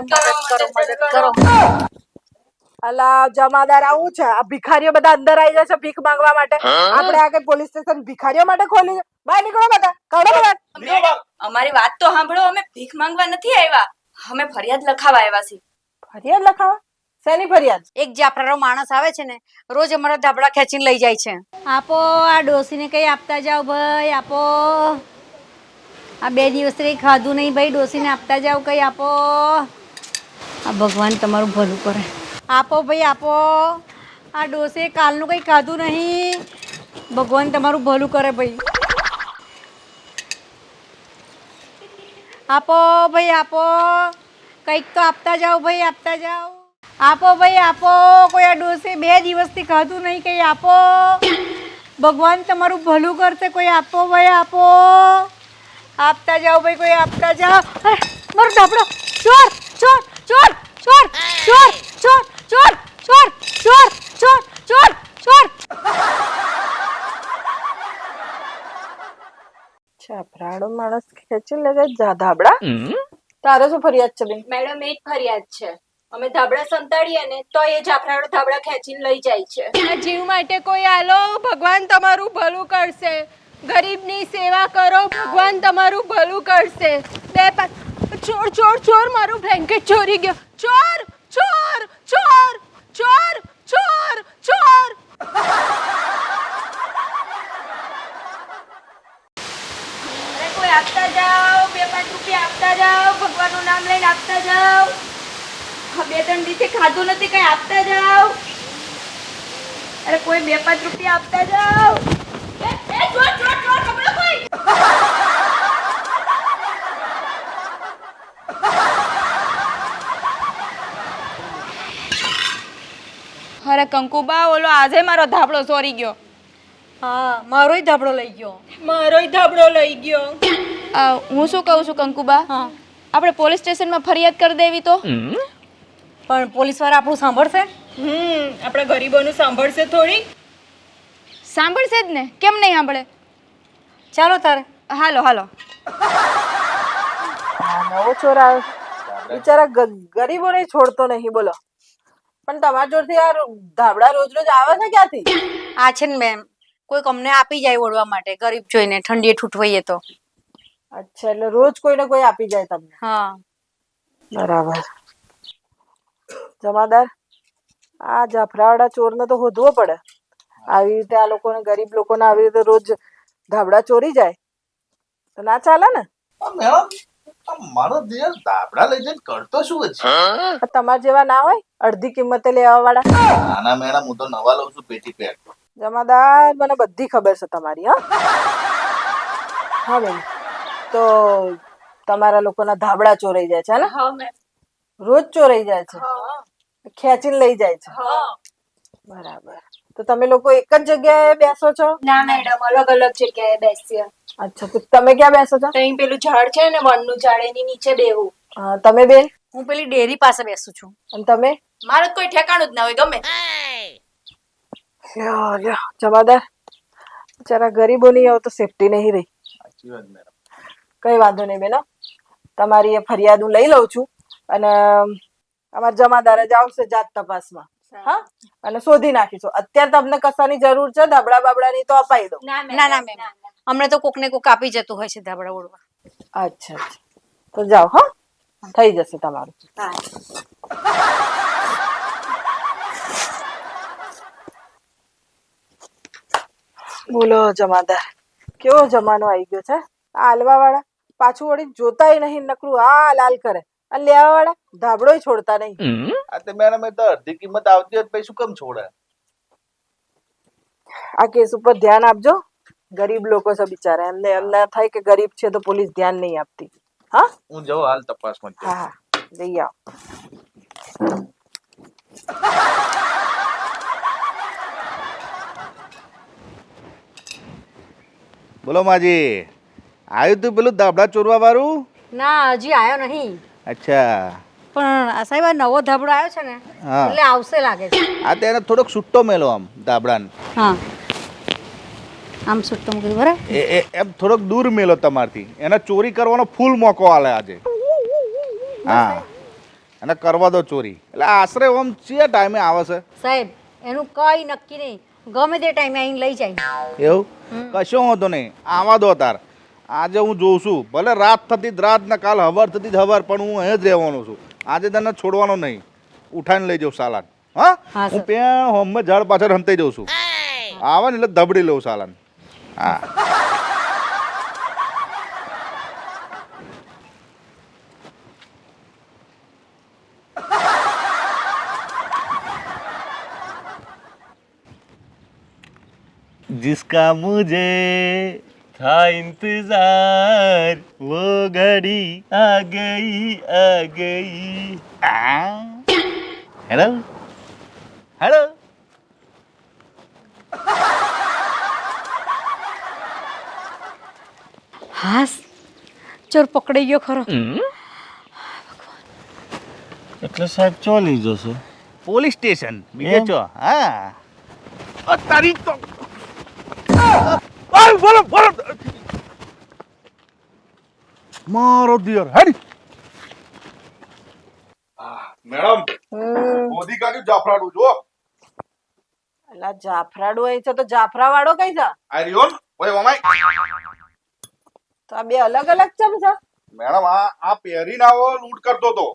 મદદ કરો. અલા જમાદાર આવું છે, આ ભિખારીઓ બધા અંદર આવી જાય છે ભીખ માંગવા માટે. આપણે આ કઈ પોલીસ સ્ટેશન ભિખારીઓ માટે ખોલી છે? બહાર નીકળો બધા, કાઢો બહાર. અમારી વાત તો સાંભળો, અમે ભીખ માંગવા નથી આવ્યા, અમે ફરિયાદ લખાવા આવ્યા છીએ. ફરિયાદ લખાવા? શેની ફરિયાદ? એક જાફરાનો માણસ આવે છે ને, રોજ અમારા ધાબળા ખેંચીને લઈ જાય છે. આપો આ ડોસીને કઈ આપતા જાવ ભાઈ, આપો. આ 2 દિવસથી કઈ ખાધું નહીં ભાઈ, ડોસીને આપતા જાવ કઈ આપો. આ ભગવાન તમારું ભલું કરે. આપો ભાઈ આપો. આ ડોસે કાલનું કઈ ખાધું નહીં, ભગવાન તમારું ભલું કરે ભાઈ. આપો ભાઈ આપો, કંઈક તો આપતા જાઓ ભાઈ, આપતા જાઓ. આપો ભાઈ આપો, કોઈ આ ડોસે 2 દિવસથી ખાધું નહીં, કંઈ આપો. ભગવાન તમારું ભલું કરશે, કોઈ આપો ભાઈ આપો. આપતા જાઓ ભાઈ, કોઈ આપતા જાઓ. મારો ધાબળો! ચોર ચોર ચોર ચોર ચોર ચોર ચોર ચોર ચોર ચોર ચોર ચોર. છાપરાડો માણસ ખેંચી લે જાય ધાબળા. તારે શું ફરિયાદ છે બેન? મેડમ એક ફરિયાદ છે, અમે ધાબળા સંતાડીએ ને તો એ જાફરાનો ધાબળા ખેંચીને લઈ જાય છે. જીવ માટે કોઈ આલો, ભગવાન તમારું ભલું કરશે. ગરીબની સેવા કરો, ભગવાન તમારું ભલું કરશે. ચોર ચોર ચોર, મારું બ્લેન્કેટ ચોરી ગયો. ચોર ચોર ચોર ચોર ચોર ચોર. અરે કોઈ આપતા જાઓ, 2-5 રૂપિયા આપતા જાઓ, ભગવાનનું નામ લઈને આપતા જાઓ. 2-3 દિવસે ખાધું નથી, કઈ આપતા જાઓ. અરે કોઈ 2-5 રૂપિયા આપતા જાઓ. ચોર ચોર ચોર પકડો કોઈ. અરે કંકુબા, ઓલો આજે મારો ધાબળો ચોરી ગયો. હા, મારોય ધાબળો લઈ ગયો. મારોય ધાબળો લઈ ગયો. હું શું કહું છું કંકુબા, હા, આપણે પોલીસ સ્ટેશનમાં ફરિયાદ કરી દેવી તો? પણ પોલીસવાળા આપણું સાંભળશે? આપણે ગરીબોનું સાંભળશે થોડી? સાંભળશે જ ને, કેમ નહીં સાંભળે? ચાલો તારે. હાલો હાલો. નવો ચોર આવ્યો, બિચારા ગરીબોને છોડતો નહીં. બોલો, પણ તમારા જોડથી આ ધાબળા રોજ રોજ આવે છે ક્યાંથી? આ છે ને મેમ, કોઈક અમને આપી જાય ઓળવા માટે, ગરીબ જોઈને ઠંડીએ ઠૂઠવાઈએ તો. અચ્છા, એટલે રોજ કોઈને કોઈ આપી જાય તમને? હા. બરાબર. જમાદાર, આ જાફરાવાળા ચોરને તો શોધવો પડે. આવી રીતે આ લોકોને, ગરીબ લોકોને આવી રીતે રોજ ધાબળા ચોરી જાય તો ના ચાલે ને. મારો દિયર ધાબળા લઈ જઈને કરતો શું છે? તમારા જેવા ના હોય અડધી કિંમતે લેવા વાળા? નાના મેડમ, હું તો નવા લઉં છું પેટી પેક. જમાદાર, મને બધી ખબર છે તમારી. હા બેન, તો તમારા લોકોના ધાબળા ચોરાઈ જાય છે ને? હા મેમ. રોજ ચોરાઈ જાય છે, ખેંચીને લઈ જાય છે. બરાબર. તો તમે લોકો એક જ જગ્યાએ બેસો છો? ના મેડમ, અલગ અલગ જગ્યાએ બેસીએ. અચ્છા, તો તમે ક્યાં બેસો છો? અહીં પેલું ઝાડ છે ને, વનનું ઝાડ, એની નીચે બેહું. તમે બેન? હું પેલી ડેરી પાસે બેસું છું. અને તમે? મારું કોઈ ઠેકાણું જ ના હોય, ગમે. જમાદાર, બિચારા ગરીબોની હવે તો સેફટી નહીં રહી. સાચી વાત મેડમ. કઈ વાંધો નહીં બેનો, તમારી એ ફરિયાદ હું લઈ લઉં છું અને અમારા જમાદાર જ આવશે જાત તપાસમાં. હા, અને શોધી નાખીશું. અત્યારે તમને કશાની જરૂર છે ધાબળા બાબડાની તો અપાઈ દો. ના ના મેમ, અમને તો કોક ને કોક આપી જતું હોય છે ધાબળા ઓળવા. અચ્છા અચ્છા, તો જાઓ. હા, થઈ જશે તમારું. બોલો જમાદાર, કેવો જમાનો આવી ગયો છે. આ હાલવા વાળા પાછું વળી જોતાય નહીં, નકરું આ લાલ કરે, અને લેવા વાળા ધાબળોય છોડતા નહીં. આ તે મેડમ, એ તો અડધી કિંમત આવતી હોય પછી શું કેમ છોડે? આ કેસ ઉપર ધ્યાન આપજો. ગરીબ લોકો છે બિચારા, એમને થાય કે ગરીબ છે તો પોલીસ ધ્યાન નહીં આપતી. હા, હું જાઉં હાલ તપાસમાં. હા હા, જઈ આવો. બોલો માજી, આવ્યું તું પેલું ધાબળા ચોરવા વાળું? ના, હજી આવ્યો નહીં. અચ્છા. પણ આ સાહેબ, આ નવો ધાબળો આવ્યો છે ને, એટલે આવશે લાગે છે. આ તેને થોડોક છૂટો મેલો આમ ધાબળાને. હા, આમ છૂટો મૂકી બરાબર. એમ થોડોક દૂર મેલો તમારથી. એને ચોરી કરવાનો ફૂલ મોકો આલે આજે. હા, અને કરવા દો ચોરી. એટલે આશરે ઓમ છે ટાઈમે આવે છે સાહેબ એનું કઈ નક્કી નહીં, ગમે તે ટાઈમે આવીને લઈ જાય. એવું? કશો વાંધો નહીં, આવા દો તાર. આજે હું જોઉં છું, ભલે રાત થતી જ રાત ને કાલ હવાર થતી જ હવાર, પણ હું અહીં જ રહેવાનો છું. આજે તને છોડવાનો નહીં, ઉઠાઈને લઈ જાઉં સાલાન. હા, હા, હું સર. ત્યાં હોમમાં ઝાડ પાછળ હંતાઈ જઉં છું. આવે ને એટલે ધબડી લઉં સાલાન. હા. जिसका मुझे था इंतजार वो घड़ी आ गई हेलो हेलो હાસ, ચોર પકડાઈ ગયો ખરો. એટલે સાહેબ ચોલી જશે. પોલીસ સ્ટેશન બીજે છો? હા તારી તો બોલો બોલો મારો દિયર હેડ. મેડમ મોદી કાઢ્યું જાફરાડું જો. અલા જાફરાડું હોય છે તો જાફરા વાળો કઈ છે? આ રિયોન ઓય ઓમાય. તો આ બે અલગ અલગ ચમ છે? મેડમ આ પહેરીને આવો લૂંટ કરતો તો.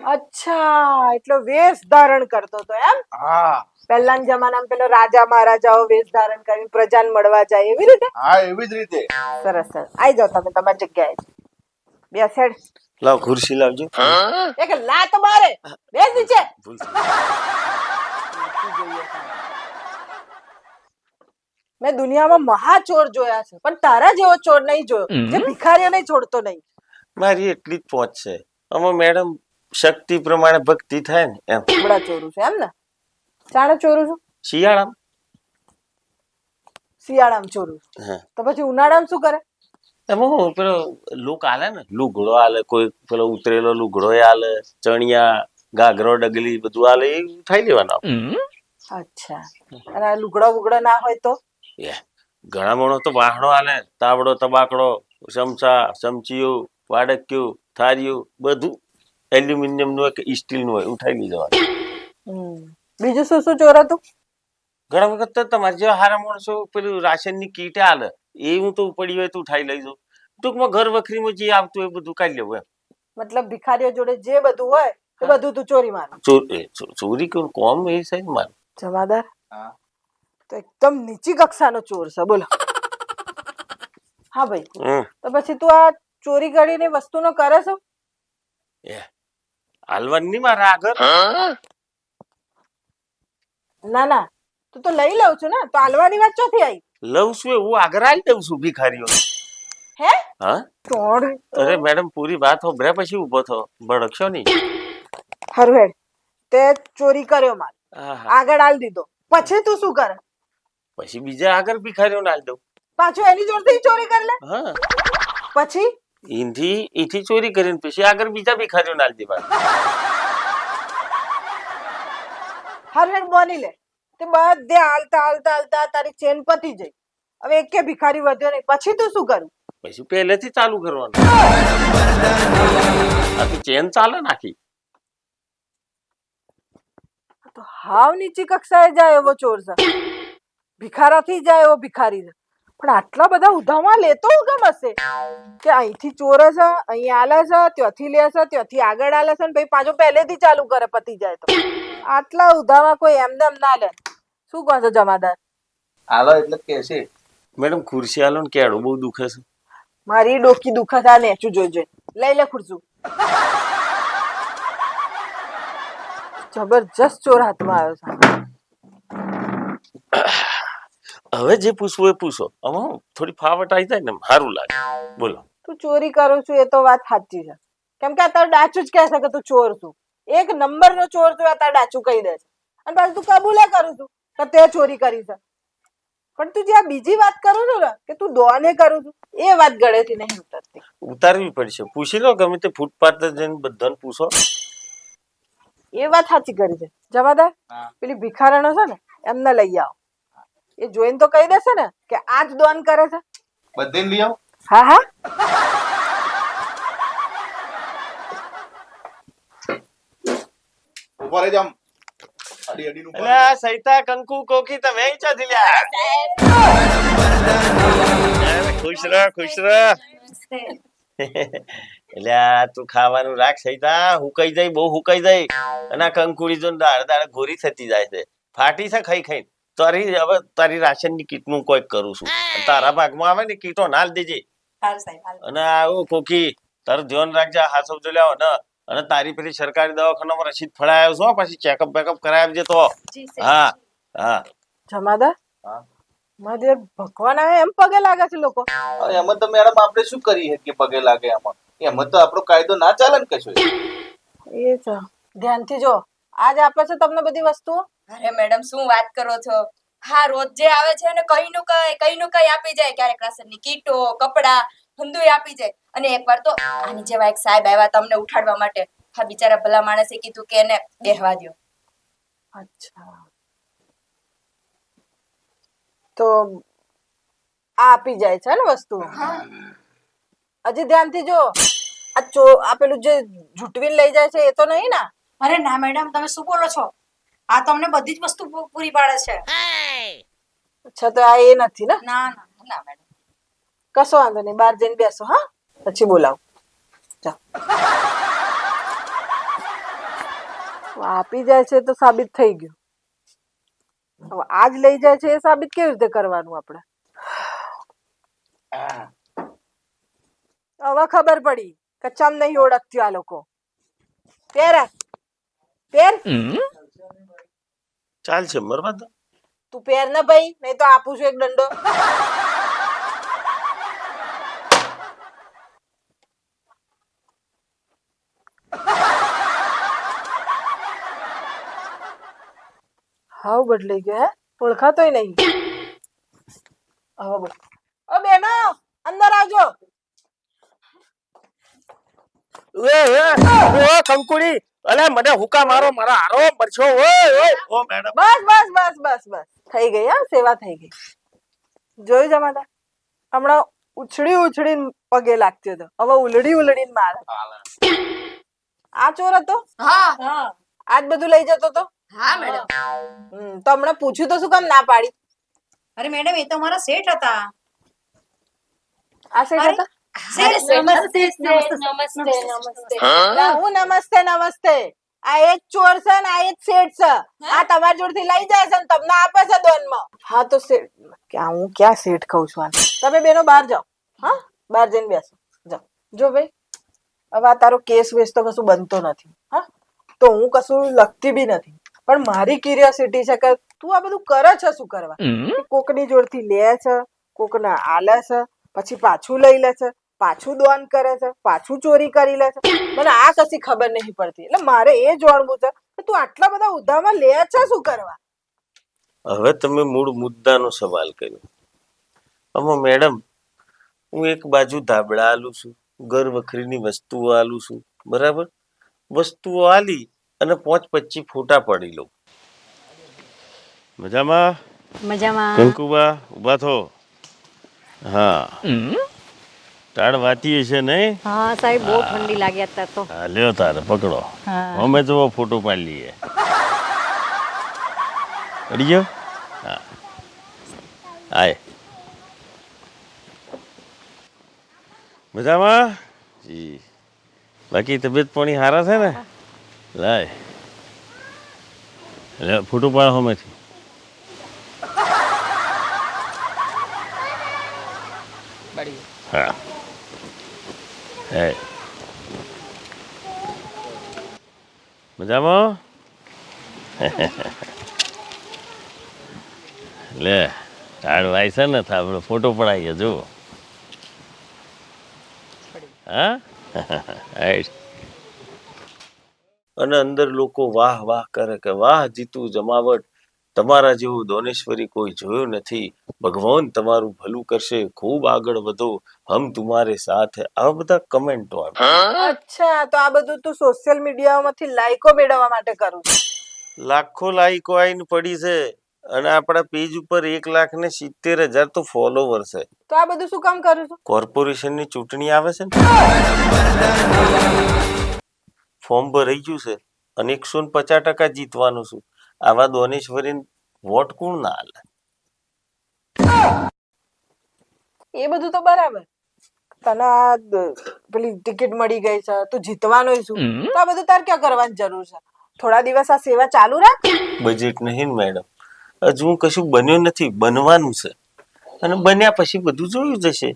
અચ્છા, એટલો વેશ ધારણ કરતો તો એમ? હા પહેલાના જમાનામાં પેલો રાજા મહારાજાઓ વેશ ધારણ કરીને પ્રજાને મળવા જાય એવી રીતે? હા એવી જ રીતે. સરસ સરસ, આઈ જાઓ તમે તમારી જગ્યાએ. બેસેડ. લાવ ખુરશી લાવજો. એક લા તો મારે બેસ નીચે. મેં દુનિયામાં મહાચોર જોયા છે, પણ તારા જેવો ચોર નહીં જોયો જે ભિખારીઓને છોડતો નહીં. મારી એટલી જ પહોંચ છે. આમાં મેડમ શક્તિ પ્રમાણે ભક્તિ થાય ને એમ. બડા ચોરું છે એમ ને? ચાણે ચોરું છું? શિયાળામાં શિયાળામાં ચોરું છું. હા. તો પછી ઉનાળામાં શું કરે? એમાં હું પેલો લુક આલે ને, લુગડો આલે, કોઈ પેલો ઉતરેલો લુગડો આલે, ચણિયા ગાઘરો ડગલી બધું આલે, એ ઉઠાઈ લેવાનું. અચ્છા, અને આ લુગડો વુગડો ના હોય તો? ઘણા માણો તો વાહણો આલે, તાવડો તબાકડો, ચમચા ચમચીઓ, વાડક્યું, થાળીયું, બધું એલ્યુમિનિયમ નું હોય કે સ્ટીલ નું હોય, ઉઠાઈ લઈ જવાનું. બીજું શું શું ચોર હતું? ઘણા વખત તો તમારે જેવા હારા માણસો પેલું રાશન ની કીટ આલે, એ હું તો પડી હોય તો ઉઠાઈ લઈ જાઉં. ટૂંકમાં ઘર વખરીમાં જે આવતું હોય એ બધું કાઢી લેવું એમ. મતલબ ભિખારીઓ જોડે જે બધું હોય એ બધું તું ચોરી માર? ચોરી કોમ એ છે ને મારું. જમાદાર તો એકદમ નીચી કક્ષાનો ચોર છે, બોલો. હા ભાઈ, તો પછી તું આ ચોરી કરીને વસ્તુનો કરે છો? હાલવાની નહીં મારા આગળ. ના ના, તું તો લઈ લઉં છું ને, તો હાલવાની વાત ચોથી આવી? લઉં છું એવું આગળ આલી દઉં છું ભિખારીઓ. હે? હા ચોર. અરે મેડમ પૂરી વાત હોભળ્યા પછી ઉભો થયો, ભડકશો નહીં. હારું હેડ, તે ચોરી કર્યો માલ, આહા. આગળ આલ દીધો, પછી તું શું કરે? પછી બીજા આગળ ભિખારીઓને આલી દઉં. પાછું એની જોડથી ચોરી કરી લે? હા, પછી એથી ચોરી કરીને પછી આગળ બીજા ભિખારીઓને આલી દેવાનું. હારું હેડ, બોની લે. તે બધે હાલતા હાલતા હાલતા તારી ચેન પતી જઈ, હવે એકે ભિખારી વધ્યો નહીં, પછી તું શું કરું? પછી પહેલેથી ચાલુ કરવાનું. આખી ચેન ચાલે નાખી. તો હાવ નીચી કક્ષાએ જાય એવો ચોર છે, ભિખારાથી જાય એવો ભિખારી છે. પણ આટલા બધા ઉધામાં લેતો કેમ હશે કે અહીંથી ચોરે છે, અહીં આલે છે, ત્યાંથી લે છે, ત્યાંથી આગળ આલે છે, ને ભાઈ પાછું પહેલેથી ચાલુ કરે પતી જાય તો? આટલા ઉધામાં કોઈ એમનેમ ના લે. શું કહો છો જમાદાર? હાલો એટલે કે છે મેડમ ખુરશી આલો ને, કેળું બહુ દુખે છે. મારી ડોકી દુખત આ નેચું જોઈ જોઈ. લઈ લે ખુરશું. જબરજસ્ત ચોર હાથમાં આવ્યો છે. હવે જે પૂછવું એ પૂછો. આમાં થોડી ફાવટ આવી જાય ને સારું લાગે. બોલો. તું ચોરી કરું છું એ તો વાત સાચી છે, કેમ કે આ તારું ડાચું જ કહે છે કે તું ચોર છું. એક નંબર નો ચોર તું, આ તારું ડાચું કહી દે છે, અને પાછું તું કબૂલે કરું છું કે તે ચોરી કરી છે. પણ તું જે આ બીજી વાત કરું છું ને કે તું દોને કરું છું, એ વાત ગળેથી નહીં ઉતરતી. ઉતારવી પડશે. પૂછી લો ગમે તે ફૂટપાથ જઈને બધાને પૂછો. એ વાત સાચી કરી છે જમાદાર. પેલી ભિખારણો છે ને, એમને લઈ આવો. એ જોઈને તો કહી દેશે ને કે આ જ દોન કરે છે. બધે લઈ આવો. હા હા. ઉભા રહી જામ અડી અડી નું એટલે આ સૈતા કંકુ કોકી તમે ક્યાંથી લ્યા ખુશ રહ એટલે આ તું ખાવાનું રાખ સૈતા હુકાઈ જાય બહુ હુકાઈ જાય અને આ કંકુડી જો દાળ દાળ ગોરી થતી જાય છે ફાટી છે ખાઈ ખાઈ તારી હવે તારી રાશન ની કીટ નું કોઈ કરું છું તારા ભાગમાં આવે ને કીટો નાલ દેજે અને આવું કોકી તારું ધ્યાન રાખજે હાસવ જો લેવો ને અને તારી પેલી સરકારી દવાખાનામાં રસીદ ફળાયો છો પછી ચેકઅપ બેકઅપ કરાવી આવજે તો હા હા જમાદાર હા. મારે ભગવાન આવે એમ પગે લાગે છે લોકો. હવે એમાં તો મેડમ આપણે શું કરીએ કે પગે લાગે એમાં તો આપણો કાયદો ના ચાલે ને કશું. એ છે ધ્યાનથી જો આજ આપે છે તમને બધી વસ્તુઓ. અરે મેડમ શું વાત કરો છો? હા રોજ જે આવે છે ને કઈ નું કઈ આપી જાય. ક્યારેક રાશનની કીટો કપડા ધંધુય આપી જાય. અને એકવાર તો આની જેવા એક સાહેબ આવ્યા તમને ઉઠાડવા માટે. હા બિચારા ભલા માણસે કીધું કે એને બેહવા દ્યો. અચ્છા તો આ આપી જાય છે ને વસ્તુ. હજી ધ્યાનથી જો આ પેલું જે ઝૂંટવીને લઈ જાય છે એ તો નહીં ના? અરે ના મેડમ તમે શું બોલો છો? આ તમને બધી જ વસ્તુ પૂરી પાડે છે. અચ્છા તો આ એ નથી ને? ના ના ના મેડમ. કશો વાંધો નહીં, બહાર જઈને બેસો. હા પછી બોલાવું. ચાલ આપી જાય છે તો સાબિત થઈ ગયું. હવે આજ લઈ જાય છે એ સાબિત કેવી રીતે કરવાનું આપણે? હવે ખબર પડી કે ચમ નહીં ઓળખતી આ લોકો. પેર ચાલશે મરવા દો તું પેર ને ભાઈ, નહીં તો આપું છું એક દંડો. હાવ બદલાઈ ગયો હે, ઓળખાતોય નહીં. હવે બોલ. ઓ બેનો અંદર આવજો. કંકુડી અલે મને હુકા મારો મારા હારો પરછો ઓય ઓ મેડમ બસ બસ બસ બસ બસ થઈ ગઈ. હા સેવા થઈ ગઈ. જોયું જમાદાર, હમણાં ઉછળી ઉછળીને પગે લાગતી હતો, હવે ઉલડી ઉલડીને મારે. આ ચોર હતો? હા આજ બધું લઈ જતો હતો? હા મેડમ. તો હમણાં પૂછ્યું તો શું કામ ના પાડી? અરે મેડમ એ તો મારા શેઠ હતા. આ શેઠ હતા? હું નમસ્તે નમસ્તે. આ એક ચોર છે ને આ એક શેઠ છે. આ તમારી જોડથી લઈ જાય છે ને તમને આપે છે દોનમાં. હા તો શેઠ હું ક્યાં શેઠ કહું છું આને? તમે બેનો બહાર જાઓ. હા બહાર જઈને બેસો. જાઓ. જો ભાઈ હવે આ તારો કેસ વેસ તો કશું બનતો નથી. હા તો હું કશું લખતી બી નથી, પણ મારી ક્યુરિયોસિટી છે કે તું આ બધું કરે છે શું કરવા? કોકની જોડથી લે છે, કોકને આલે છે, પછી પાછું લઈ લે છે, પાછું દોન કરે છે, પાછું ચોરી કરી લે છે. મને આ કશી ખબર નહીં પડતી. એટલે મારે એ જાણવું છે કે તું આટલા બધા ઉધામાં લે છે શું કરવા? હવે તમે મૂળ મુદ્દાનો સવાલ કર્યો. આમાં મેડમ હું એક બાજુ ધાબળા આલું છું, ઘર વખરીની વસ્તુઓ આલું છું, બરાબર? વસ્તુઓ આલી અને 5-25 ફોટા પડી લઉં. મજામાં મજામાં. કંકુબા ઉભા થો. હા તાળ વાતી છે નહીં? હા સાહેબ બહુ ઠંડી લાગી અત્યારે તો. હા લ્યો તારે પકડો. અમે તો ફોટો પાડી લઈએ. પડી ગયો? હા આય મજામાં જી. બાકી તબિયત પાણી સારા છે ને? લાય લે ફોટો પાડો હમેથી. હા હે મજામાં? લે તાળ વાય છે ને આપણે ફોટો પડાવીએ જો. હા અને અંદર લોકો વાહ વાહ કરે કે વાહ જીતુ જમાવટ, તમારા જેવું દોનેશ્વરી કોઈ જોયું નથી, ભગવાન તમારું ભલું કરશે, ખૂબ આગળ વધો, હમ તુમારે સાથ હે. આવા બધા કમેન્ટો આવે. અચ્છા તો આ બધું તું સોશિયલ મીડિયામાંથી લાઈકો મેળવવા માટે કરું છું? લાખો લાઈકો આઈને પડી છે અને આપણા પેજ ઉપર 1,70,000 તો ફોલોવર છે. તો આ બધું શું કામ કરું છું? કોર્પોરેશનની ચૂંટણી આવે છે ને, ફોર્મ ભરાઈ ગયું છે અને 150% જીતવાનું છું. આવા દોનેશ્વરી વોટ કોણ ના હાલે? એ બધું તો બરાબર. તને આ પેલી ટિકિટ મળી ગઈ છે, તું જીતવાનો છું, તો આ બધું તાર ક્યાં કરવાની જરૂર છે? થોડા દિવસ આ સેવા ચાલુ રાખ. બજેટ નહીં ને મેડમ, હજુ હું કશું બન્યો નથી, બનવાનું છે. અને બન્યા પછી બધું જોયું જશે.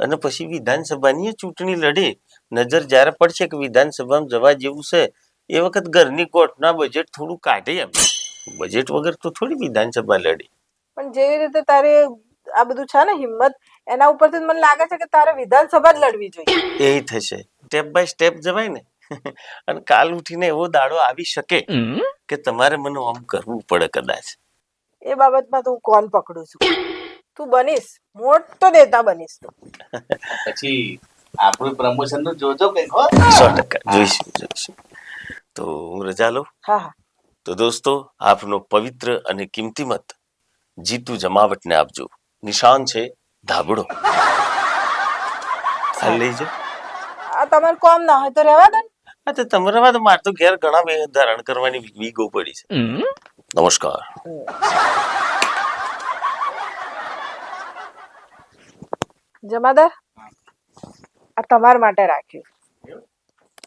અને પછી વિધાનસભાની ચૂંટણી લડે, નજર જ્યારે પડશે કે વિધાનસભામાં જવા જેવું છે, એ વખત ઘરની કોર્ટના બજેટ થોડું કાઢે. એમ બજેટ વગર તો થોડી વિધાનસભા લડે. પણ જેવી રીતે તારે આ બધું છે ને હિંમત, એના ઉપરથી મને લાગે છે કે તારે વિધાનસભા જ લડવી જોઈએ. એ થશે, સ્ટેપ બાય સ્ટેપ જવાય ને. અને કાલ ઉઠીને એવો દાડો આવી શકે કે તમારે મને આમ કરવું પડે કદાચ. એ બાબતમાં તો હું કોણ પકડું છું. તું બનીશ, મોટો નેતા બનીશ તું. પછી આપણું પ્રમોશન નું જોજો કઈક હો. 100% જોઈશું. તો હું રજા લઉં. હા હા. તો દોસ્તો, આપનો પવિત્ર અને કિંમતી મત જીતુ જમાવટને આપજો. નિશાન છે ધાબળો. હાલ લઈ જાઓ. આ તમારે કોમ ના હોય તો રહેવા દે ને. હા તો તમારા વાત મારે તો ઘેર ઘણા બે ધારણ કરવાની વીગો પડી છે. નમસ્કાર. જમાદાર, આ તમારા માટે રાખ્યું.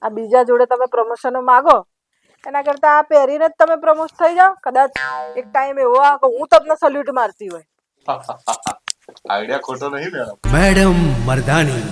આ બીજા જોડે તમે પ્રમોશનો માગો એના કરતા આ પહેરીને જ તમે પ્રમોટ થઈ જાઓ. કદાચ એક ટાઈમ એવો આવે કે હું તમને સલ્યુટ મારતી હોય. આઈડિયા ખોટો નહીં મેડમ. મેડમ મર્દાની